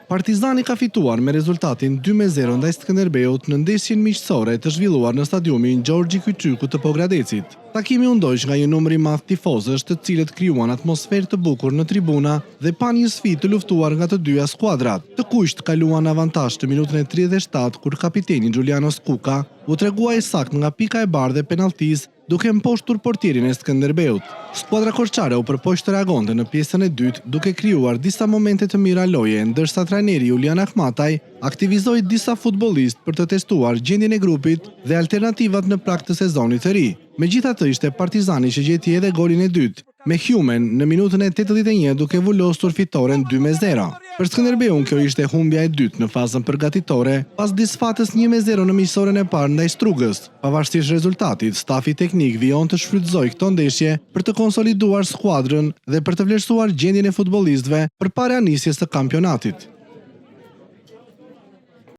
Partizani ka fituar me rezultatin 2-0 ndaj Skënderbeut në ndeshjen miqësore të zhvilluar në stadiumin Gjorgji Kyçyku të Pogradecit. Takimi u ndoq nga një numër i madh tifozësh, të cilët krijuan atmosferë të bukur në tribuna dhe pani një sfidë të luftuar nga të dyja skuadrat. Të kuqt kaluan avantazh të minutën e 37 kur kapiteni Giuliano Skuka u tregua i sakt nga pika e bardhë e penalltisë, duke mposhtur portierin e Skënderbeut. Skuadra korçare u përpoq të reagonte në pjesën e dytë duke krijuar disa momente të mira loje, ndërsa trajneri Julian Ahmataj aktivizoi disa futbollistë për të testuar gjendjen e grupit dhe alternativat në prag të sezonit të ri. Megjithatë, ishte Partizani që gjeti edhe golin e dytë, me Humen në minutën e 81 duke vullosur fitoren 2-0. Për Skënderbeun kjo ishte humbja e dytë në fazën përgatitore pas disfatës 1-0 në miqësoren e parë ndaj Strugës. Pavarësisht rezultatit, stafi teknik vijon të shfrytëzojë këto ndeshje për të konsoliduar skuadrën dhe për të vlerësuar gjendjen e futbollistëve përpara nisjes së kampionatit.